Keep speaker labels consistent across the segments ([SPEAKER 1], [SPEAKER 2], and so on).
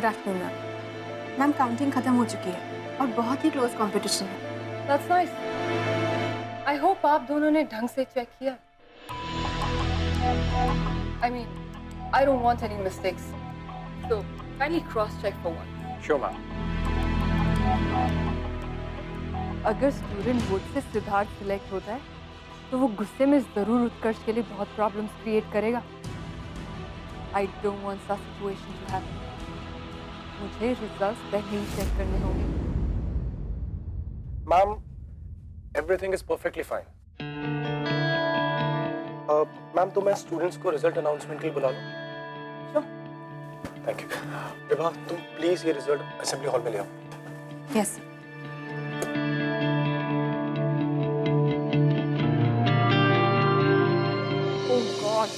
[SPEAKER 1] Good afternoon ma'am. Ma'am counting खत्म हो चुकी है और बहुत ही क्लोज कंपटीशन है।
[SPEAKER 2] That's nice. I hope आप दोनों ने ढंग से चेक किया। I mean, I don't want any mistakes. So kindly cross-check for once.
[SPEAKER 3] Sure, ma'am.
[SPEAKER 2] अगर स्टूडेंट वोट से सिद्धार्थ सिलेक्ट होता है तो वो गुस्से में जरूर उत्कर्ष के लिए बहुत प्रॉब्लम्स क्रिएट करेगा। I don't want such situation to happen. मुझे रिजल्ट्स पहले ही चेक करने होंगे।
[SPEAKER 3] Ma'am, everything is perfectly fine. Ma'am तो मैं स्टूडेंट्स को रिजल्ट अनाउंसमेंट के लिए बुला लूं?
[SPEAKER 2] Sure.
[SPEAKER 3] Thank you. विभा, तुम प्लीज ये रिजल्ट असेंबली हॉल में ले आओ।
[SPEAKER 1] यस।
[SPEAKER 2] Oh God,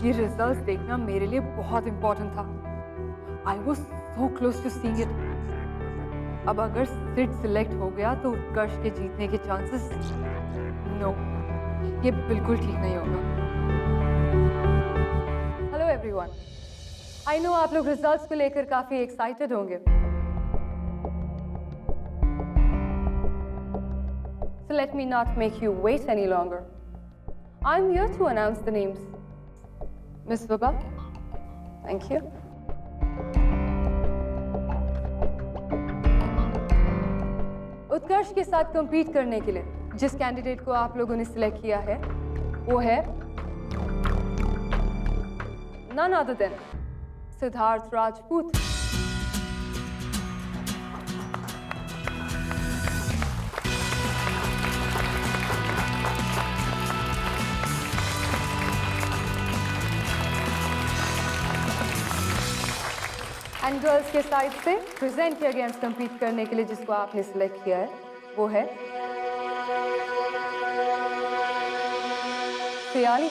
[SPEAKER 2] ये रिजल्ट्स देखना मेरे लिए बहुत इम्पोर्टेंट था। I was so close to seeing it. अब अगर सिड सिलेक्ट हो गया तो उत्कर्ष के जीतने के चांसेस नो, ये बिल्कुल ठीक नहीं होगा। हेलो एवरीवन, आई नो आप लोग रिजल्ट्स को लेकर काफी एक्साइटेड होंगे। So let me not make you wait any longer. I'm here to announce the names. Miss Vibha, thank you. उत्कर्ष के साथ compete करने के लिए जिस कैंडिडेट को आप लोगों ने सिलेक्ट किया है वो है none other than Siddharth Rajput. And girls के साइड से प्रेजेंट के अगेंस्ट compete करने के लिए जिसको आपने सिलेक्ट किया है वो है सियाली।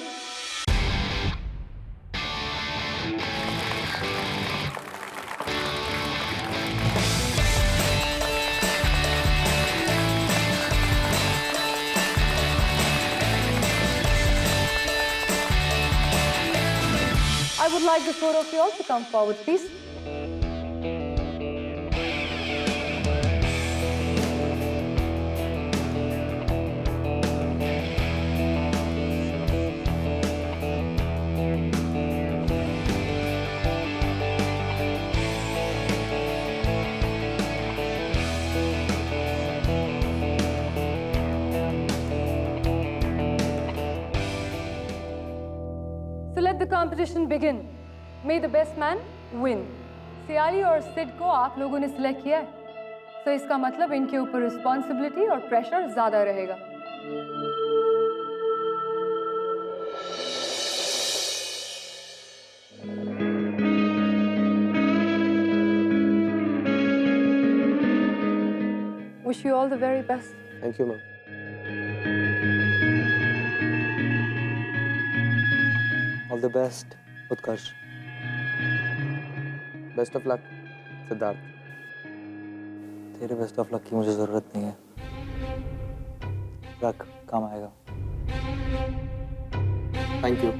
[SPEAKER 2] I would like the four of you all to come forward, please. So let the competition begin. May the best man win. सियाली और सिड को आप लोगों ने सिलेक्ट किया है, तो इसका मतलब इनके ऊपर रिस्पॉन्सिबिलिटी और प्रेशर ज्यादा रहेगा। Wish you all the very best.
[SPEAKER 3] Thank you ma'am.
[SPEAKER 4] All the best Utkarsh.
[SPEAKER 3] Best of luck Siddharth.
[SPEAKER 4] तेरे बेस्ट ऑफ लक की मुझे जरूरत नहीं है, रख, काम आएगा।
[SPEAKER 3] Thank you.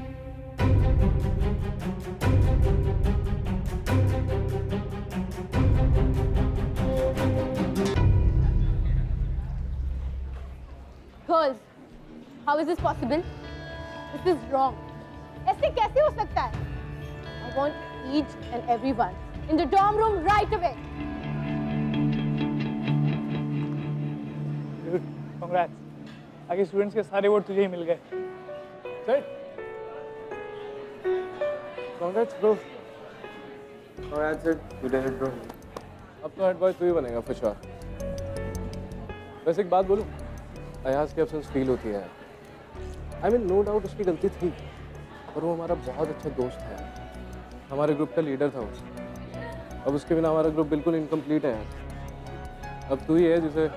[SPEAKER 5] Girls, how is this possible? This is wrong. ऐसे कैसे हो सकता है? I want each and everyone in the dorm room right away.
[SPEAKER 6] Dude, congrats. आगे स्टूडेंट्स के सारे वोट तुझे ही मिल गए।
[SPEAKER 3] Right? Congrats bro. Congrats it. You did it bro. अब तो हेड बॉय तू ही बनेगा for sure. वैसे एक बात बोलूं, अयाज की एब्सेंस फील होती है। I mean no doubt उसकी गलती थी, पर वो हमारा बहुत अच्छा दोस्त है, हमारे ग्रुप का लीडर था वो। अब उसके बिना हमारा ग्रुप बिल्कुल इनकम्प्लीट है यार। अब तू ही है जिसे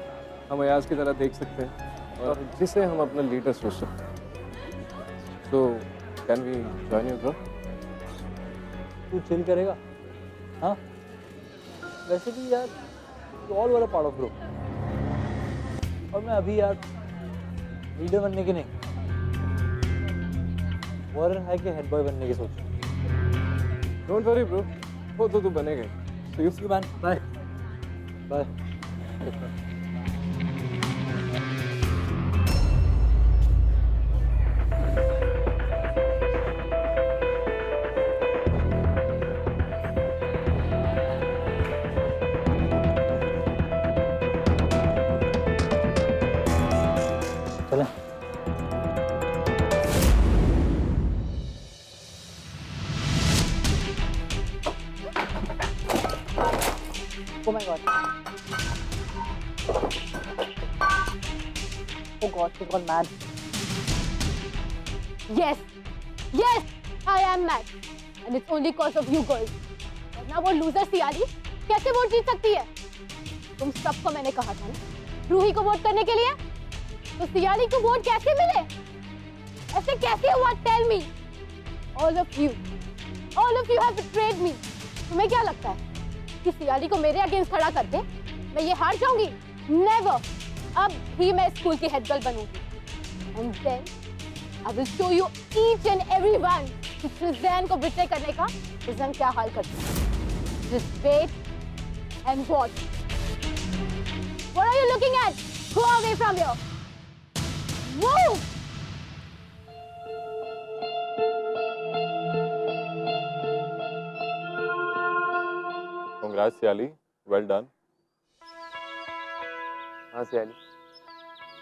[SPEAKER 3] हम अयाज की तरह देख सकते हैं और जिसे हम अपना लीडर सोच सकते हैं। तो can we join your group?
[SPEAKER 4] तू चिल करेगा? हाँ, वैसे भी यार all were a part of group, और मैं अभी यार लीडर बनने की नहीं, वॉरन है कि हेड बॉय बनने की सोच।
[SPEAKER 3] डोंट वरी ब्रो, वो तो तू बनेगा।
[SPEAKER 4] See you man. Bye. Bye. चलें। Oh my god. Oh god, she's gone mad.
[SPEAKER 5] Yes, yes, I am mad, and it's only cause of you girls. वरना वो लूजर सियाली कैसे वोट जीत सकती है? तुम सबको मैंने कहा था ना, रूही को वोट करने के लिए, तो सियाली को वोट कैसे मिले? ऐसे कैसे हुआ? Tell me. All of you have betrayed me. तुम्हें क्या लगता है कि सियाली को मेरे अगेंस्ट खड़ा करके मैं ये हार जाऊंगी? Never. अब भी मैं स्कूल की हेड गर्ल बनूंगी. And then I will show you each and every one कि ट्रिज़ैन को बिट्रे करने का ट्रिज़ैन क्या हाल करती है. Just wait and watch. What are you looking at? Go away from here. Move.
[SPEAKER 3] Congrats सियाली, well done.
[SPEAKER 7] हाँ सियाली,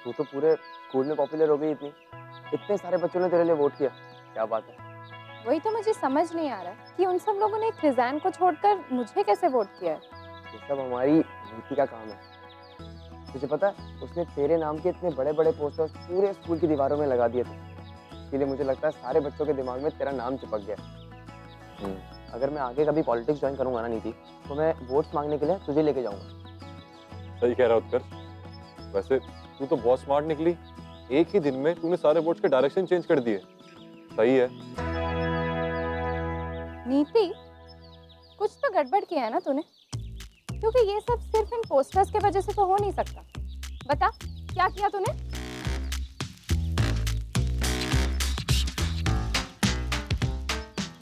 [SPEAKER 7] तू तो पूरे स्कूल में पॉपुलर हो गई इतने सारे बच्चों ने तेरे लिए वोट किया, क्या बात है?
[SPEAKER 1] वही तो मुझे समझ नहीं आ रहा कि उन सब लोगों ने ट्रिज़ैन को छोड़कर मुझे कैसे वोट किया है।
[SPEAKER 7] ये सब हमारी नीति का काम है। तुझे पता है, उसने तेरे नाम के इतने बड़े बड़े पोस्टर्स पूरे स्कूल की दीवारों में लगा दिए थे। इसलिए मुझे लगता है सारे बच्चों के दिमाग में तेरा नाम चिपक गया। अगर मैं आगे कभी पॉलिटिक्स ज्वाइन करूंगा ना नीति, तो मैं वोट्स मांगने के लिए तुझे लेके जाऊंगा।
[SPEAKER 3] सही कह रहा उत्कर्ष। वैसे तू तो बहुत स्मार्ट निकली, एक ही दिन में तूने सारे वोट्स के डायरेक्शन चेंज कर दिए। सही है।
[SPEAKER 1] नीति, कुछ तो गड़बड़ किया है ना तूने, क्योंकि ये सब सिर्फ इन पोस्टर्स के वजह से तो हो नहीं सकता। बता क्या किया तूने?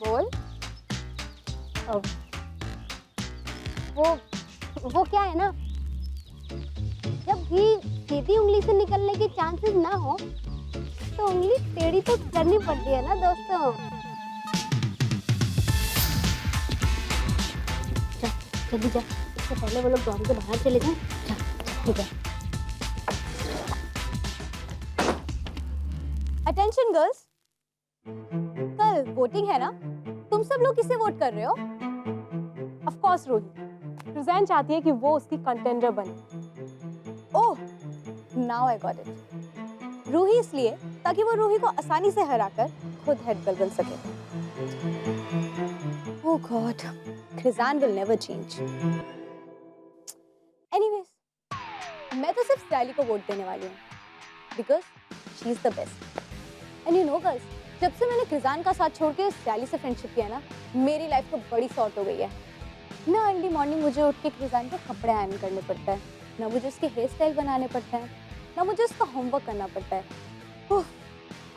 [SPEAKER 1] बोल।
[SPEAKER 5] वो क्या है ना, जब भी सीधी उंगली से निकलने के चांसेस ना हो तो उंगली टेढ़ी तो करनी पड़ती है ना दोस्तों। जल्दी जा, इससे पहले वो लोग डॉम के बाहर चले जाएं। जा, ठीक है। अटेंशन गर्ल्स, कल वोटिंग है ना, तुम सब लोग किसे वोट कर रहे हो? Of course Ruhi. ट्रिज़ैन चाहती है कि वो उसकी कंटेंडर बने। Oh, now I got it. Ruhi इसलिए ताकि वो रूही को आसानी से हराकर खुद हेड गर्ल बन सके। ओह गॉड, ट्रिज़ैन विल नेवर चेंज। एनीवेज, मैं तो सिर्फ सियाली को वोट देने वाली हूँ because she is the best. And you know girls, जब से मैंने ट्रिज़ैन का साथ छोड़ के सियाली से फ्रेंडशिप किया ना, मेरी लाइफ तो बड़ी सॉर्ट हो गई है ना। अर्ली मॉर्निंग मुझे उठ के ट्रिज़ैन के कपड़े आयरन करने पड़ता है, ना मुझे उसके हेयर स्टाइल बनाने पड़ता है, ना मुझे उसका होमवर्क करना पड़ता है।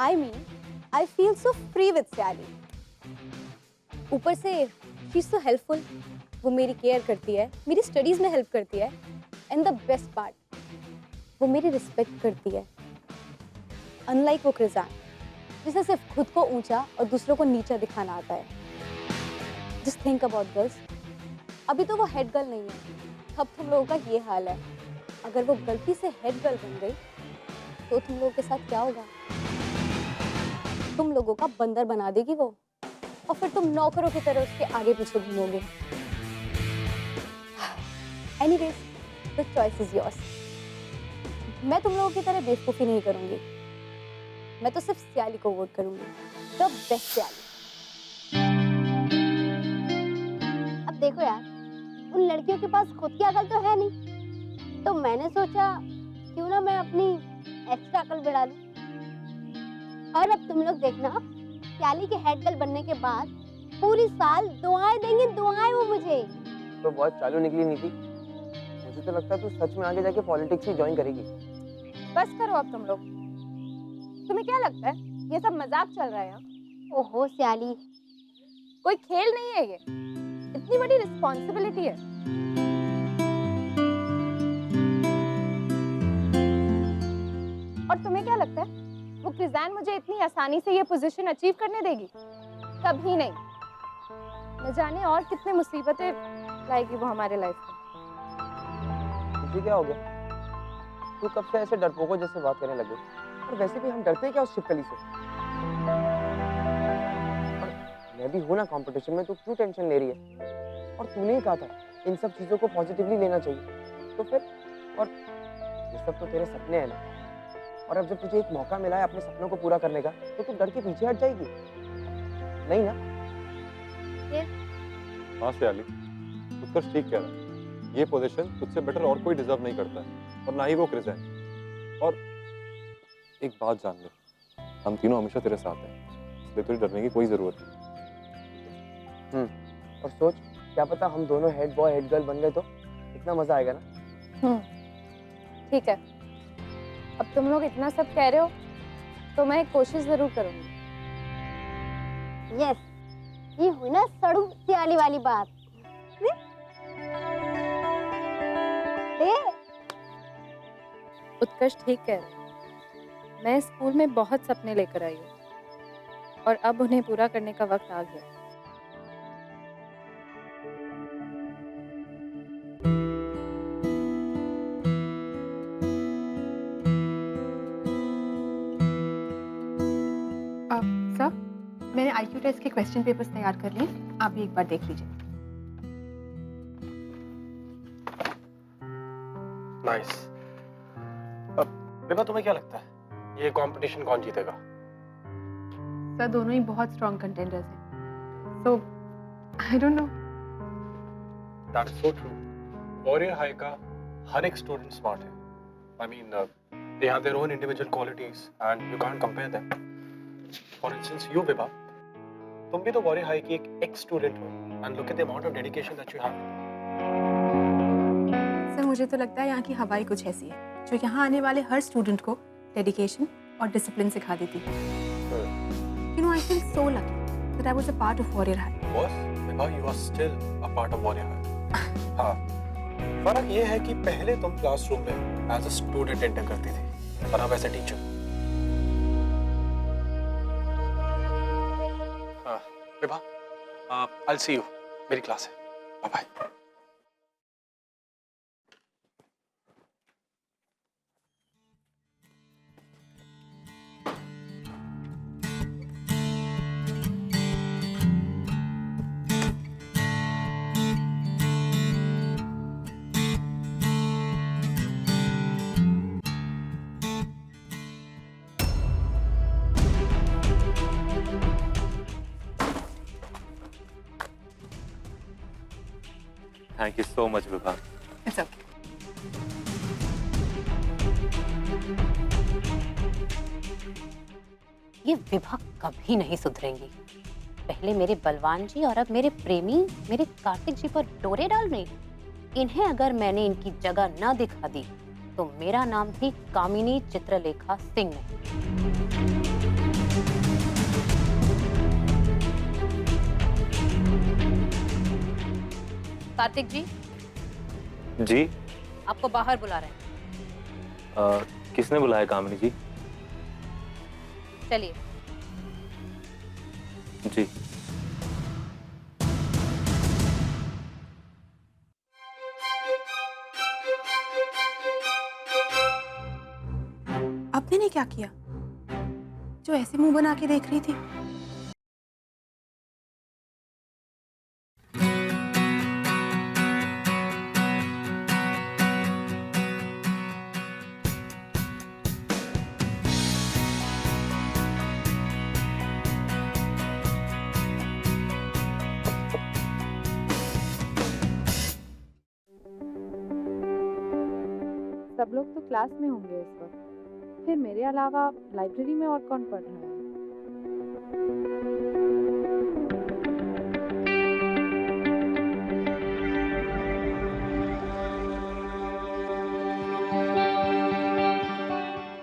[SPEAKER 5] I mean, I feel so free with Siyali. ऊपर से शी इज सो हेल्पफुल, वो मेरी केयर करती है, मेरी स्टडीज में हेल्प करती है, एंड द बेस्ट पार्ट, वो मेरी रिस्पेक्ट करती है। अनलाइक वो ट्रिज़ैन, जिसे सिर्फ खुद को ऊंचा और दूसरों को नीचा दिखाना आता है। जस्ट थिंक अबाउट गर्ल्स, अभी तो वो हेड गर्ल नहीं है, अब तुम लोगों का ये हाल है। अगर वो गलती से हेड गर्ल बन गई तो तुम लोगों के साथ क्या होगा? तुम लोगों का बंदर बना देगी वो, और फिर तुम नौकरों की तरह उसके आगे पीछे घूमोगे। Anyways, the choice is yours. मैं तुम लोगों की तरह बेवकूफ़ी नहीं करूंगी, मैं तो सिर्फ सियाली को वोट करूंगी, द बेस्ट सियाली। अब देखो यार, उन लड़कियों के पास खुद की अकल तो है नहीं, तो मैंने सोचा क्यों ना मैं अपनी एक्स्ट्रा अकल बढ़ा लूं। और अब तुम लोग देखना, सियाली के हेड गर्ल बनने के बाद पूरी साल दुआएं देंगी, दुआएं वो मुझे।
[SPEAKER 7] तो बहुत चालू निकली नीति, मुझे तो लगता है तू सच में आगे जाके पॉलिटिक्स ही ज्वाइन करेगी।
[SPEAKER 1] बस करो अब तुम लोग। तुम्हें क्या लगता है ये सब मजाक चल रहा है यहाँ?
[SPEAKER 5] ओहो सियाली,
[SPEAKER 1] कोई खेल नहीं है ये। इतनी बड़ी रिस्पॉन्सिबिलिटी है। और तुम्हें क्या लगता है वो क्रिज़ान मुझे इतनी आसानी से ये पोजीशन अचीव करने देगी? कभी नहीं। न जाने और कितने मुसीबतें लाएगी वो हमारे लाइफ में।
[SPEAKER 7] तुझे क्या हो गया? तू कब से ऐसे डरपोकों जैसे बात करने लगे? और वैसे भी हम डरते हैं क्या उस छिपकली से? और मैं भी हूं ना कंपटीशन में, तो क्यों टेंशन ले रही है? और तूने ही कहा था इन सब चीजों को पॉजिटिवली लेना चाहिए, तो फिर और ये सब तो तेरे सपने हैं ना। और अब जब तुझे एक मौका मिला है अपने सपनों को पूरा करने का, तो तू डर के पीछे हट जाएगी नहीं ना?
[SPEAKER 3] हाँ सयाली, उत्कर्ष ठीक कह रहा है। ये पोजीशन तुझसे बेटर और कोई डिजर्व नहीं करता है, और ना ही वो क्रिज़ान। और एक बात जान ले, हम तीनों हमेशा तेरे साथ हैं, इसलिए तुझे डरने की कोई जरूरत नहीं।
[SPEAKER 7] और सोच, क्या पता हम दोनों हेड बॉय हेड गर्ल बन गए तो कितना मजा आएगा ना।
[SPEAKER 1] ठीक है, अब तुम लोग इतना सब कह रहे हो तो मैं एक कोशिश जरूर करूंगी।
[SPEAKER 5] यस, ये हुई ना सड़ू सियाली वाली बात।
[SPEAKER 1] उत्कर्ष ठीक कह रहे हैं। मैं स्कूल में बहुत सपने लेकर आई हूँ और अब उन्हें पूरा करने का वक्त आ गया।
[SPEAKER 2] सर, मैंने आईक्यू टेस्ट के क्वेश्चन पेपर्स तैयार कर लिए, आप भी एक बार देख लीजिए।
[SPEAKER 8] नाइस। अब विभा, तुम्हें क्या लगता है ये कंपटीशन कौन जीतेगा?
[SPEAKER 2] सर, दोनों ही बहुत स्ट्रॉन्ग कंटेंडर्स हैं, so I don't know.
[SPEAKER 8] That is so true. Warrior high का हर एक स्टूडेंट स्मार्ट है। I mean they have their own individual qualities and you can't compare them. For instance you Vibha, तुम भी तो वॉरियर हाई की एक एक्स स्टूडेंट हो and look at the amount of dedication that you have.
[SPEAKER 2] Sir, मुझे तो लगता है यहाँ की हवा ही कुछ ऐसी है जो यहाँ आने वाले हर स्टूडेंट को डेडिकेशन और डिसिप्लिन सिखा देती है। You know, I feel so lucky that I was a part of Warrior High.
[SPEAKER 8] Boss, Vibha, you are still a part of Warrior High. हाँ, फर्क ये है कि पहले तुम क्लासरूम में एज अ स्टूडेंट एंटर करती थी और अब as a teacher. Vibha, I will see you, मेरी क्लास है। Bye bye.
[SPEAKER 3] Thank you so much Vibha.
[SPEAKER 2] It's okay.
[SPEAKER 9] ये विभा कभी नहीं सुधरेंगी। पहले मेरे बलवान जी और अब मेरे प्रेमी मेरे कार्तिक जी पर डोरे डाल रहे। इन्हें अगर मैंने इनकी जगह न दिखा दी तो मेरा नाम भी कामिनी चित्रलेखा सिंह नहीं। कार्तिक जी
[SPEAKER 10] जी,
[SPEAKER 9] आपको बाहर बुला रहे हैं।
[SPEAKER 10] किसने बुलाया कामिनी जी?
[SPEAKER 9] चलिए।
[SPEAKER 10] जी।
[SPEAKER 2] आपने ने क्या किया जो ऐसे मुंह बना के देख रही थी?
[SPEAKER 1] सब लोग तो क्लास में होंगे इस वक्त, फिर मेरे अलावा लाइब्रेरी में और कौन पढ़ रहा है?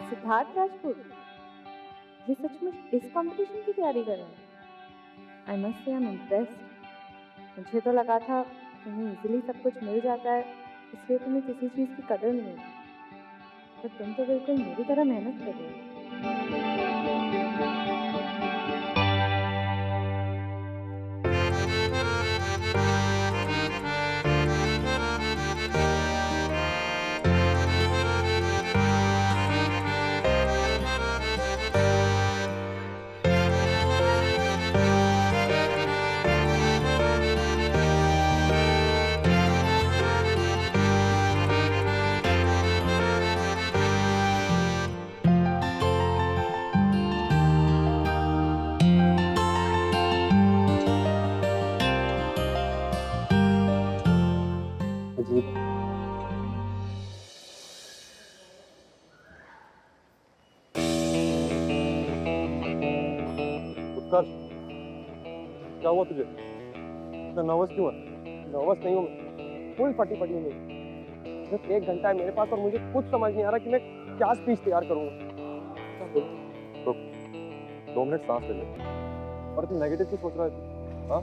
[SPEAKER 1] सिद्धार्थ राजपूत, ये सचमुच इस कंपटीशन की तैयारी कर रहा है। I must say I am impressed. मुझे तो लगा था तुम्हें इजीली सब कुछ मिल जाता है, इसलिए तुम्हें किसी चीज़ की कदर नहीं होती, पर तुम तो बिल्कुल मेरी तरह मेहनत कर रही हो।
[SPEAKER 7] अजीब।
[SPEAKER 3] उत्कर्ष, क्या हुआ तुझे? इतना नर्वस क्यों है?
[SPEAKER 7] नर्वस नहीं हूँ मैं, फुल फटी पड़ी हूँ मेरी। सिर्फ 1 घंटा है मेरे पास और मुझे कुछ समझ नहीं आ रहा कि मैं क्या स्पीच तैयार करूँगा।
[SPEAKER 3] रुक, 2 मिनट सांस ले ले। और तू नेगेटिव क्यों सोच रहा है तू? हाँ?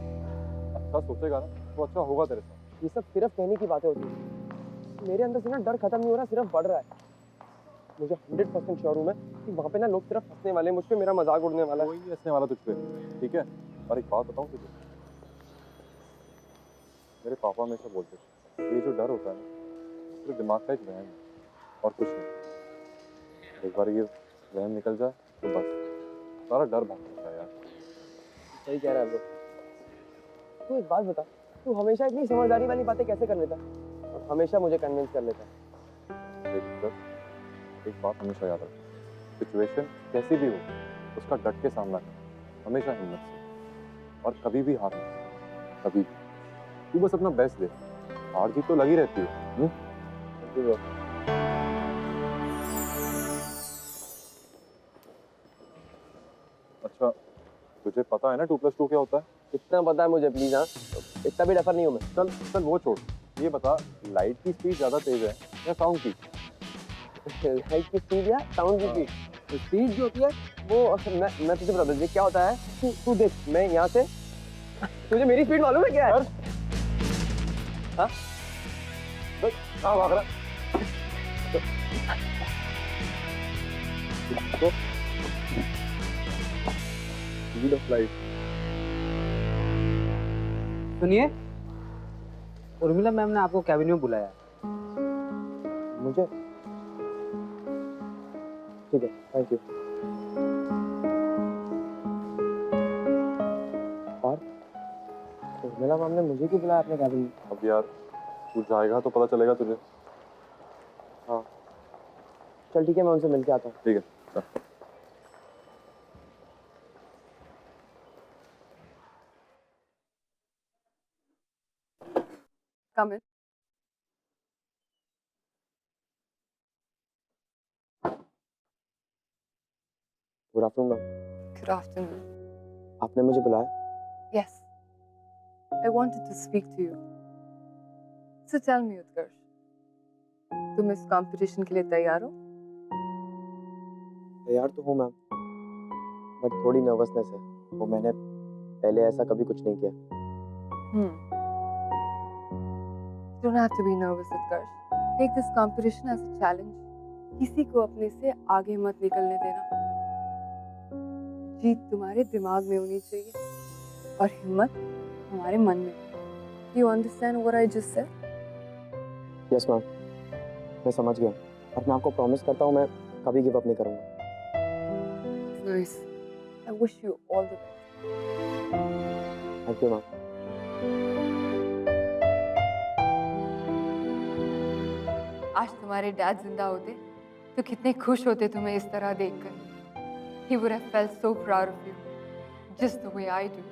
[SPEAKER 3] अच्छा सोचेगा ना तो अच्छा होगा तेरे साथ।
[SPEAKER 7] ये सब सिर्फ कहने की बातें होती हैं। मेरे अंदर से ना डर खत्म नहीं हो रहा, सिर्फ बढ़ रहा है। मुझे 100% श्योर हूँ मैं कि वहाँ पे ना लोग सिर्फ हंसने वाले, मुझ पे मेरा मजाक उड़ने वाला है।
[SPEAKER 3] कोई नहीं हंसने वाला तुझ पे, ठीक है? और एक बात बताऊँ तुझे, मेरे पापा हमेशा बोलते थे ये जो डर होता है ना सिर्फ दिमाग का एक वहम है और कुछ नहीं। एक बार ये वहम निकल जाए तो बस सारा डर भाग जाता है यार।
[SPEAKER 7] सही कह रहा है ब्रो। तू एक बात बता, तू हमेशा इतनी समझदारी वाली बातें कैसे कर लेता और हमेशा मुझे कन्विंस कर लेता?
[SPEAKER 3] देख उत्कर्ष, एक बात हमेशा याद रख, सिचुएशन कैसी भी हो उसका डट के सामना कर, हमेशा हिम्मत से, और कभी भी हार नहीं, कभी भी। तू बस अपना बेस्ट दे, हार जीत तो लगी रहती है।
[SPEAKER 7] Thank you, bro.
[SPEAKER 3] अच्छा, तुझे पता है ना 2+2 क्या होता है?
[SPEAKER 7] इतना पता है मुझे, प्लीज। हाँ, इतना भी डफर नहीं हूँ मैं।
[SPEAKER 3] चल चल वो छोड़, ये बता लाइट की स्पीड ज्यादा तेज है या साउंड की?
[SPEAKER 7] लाइट की स्पीड या साउंड की स्पीड? स्पीड जो होती है वो मैं तुझे बता दूँ क्या होता है। तू देख, मैं यहाँ से, तुझे मेरी स्पीड मालूम है क्या है? हाँ?
[SPEAKER 3] कहाँ भाग रहा? Speed of light.
[SPEAKER 11] सुनिए, उर्मिला मैम ने आपको कैबिन में बुलाया।
[SPEAKER 7] मुझे? ठीक है, थैंक यू। और उर्मिला मैम ने मुझे क्यों बुलाया अपने कैबिन में?
[SPEAKER 3] अब यार तू जाएगा तो पता चलेगा तुझे।
[SPEAKER 7] हाँ चल ठीक है, मैं उनसे मिलके आता हूँ।
[SPEAKER 3] ठीक है, चल।
[SPEAKER 2] Come in.
[SPEAKER 7] Good afternoon ma'am.
[SPEAKER 2] Good afternoon.
[SPEAKER 7] आपने मुझे बुलाया?
[SPEAKER 2] Yes, I wanted to speak to you. So tell me, Utkarsh, तुम इस कंपटीशन के लिए तैयार हो?
[SPEAKER 7] तैयार तो हूँ मैम, बट थोड़ी नर्वसनेस है। वो मैंने पहले ऐसा कभी कुछ नहीं किया।
[SPEAKER 2] You don't have to be nervous, Utkarsh. Take this competition as a challenge. किसी को अपने से आगे मत निकलने देना। जीत तुम्हारे दिमाग में होनी चाहिए और हिम्मत हमारे मन में। Do you understand what I just said?
[SPEAKER 7] Yes ma'am, मैं समझ गया और मैं आपको प्रॉमिस करता हूँ मैं कभी गिव अप नहीं करूँगा।
[SPEAKER 2] Nice. I wish you all the best.
[SPEAKER 7] Thank you ma'am.
[SPEAKER 2] आज तुम्हारे डैड जिंदा होते तो कितने खुश होते तुम्हें इस तरह देखकर। He would have felt so proud of you, just the way I do.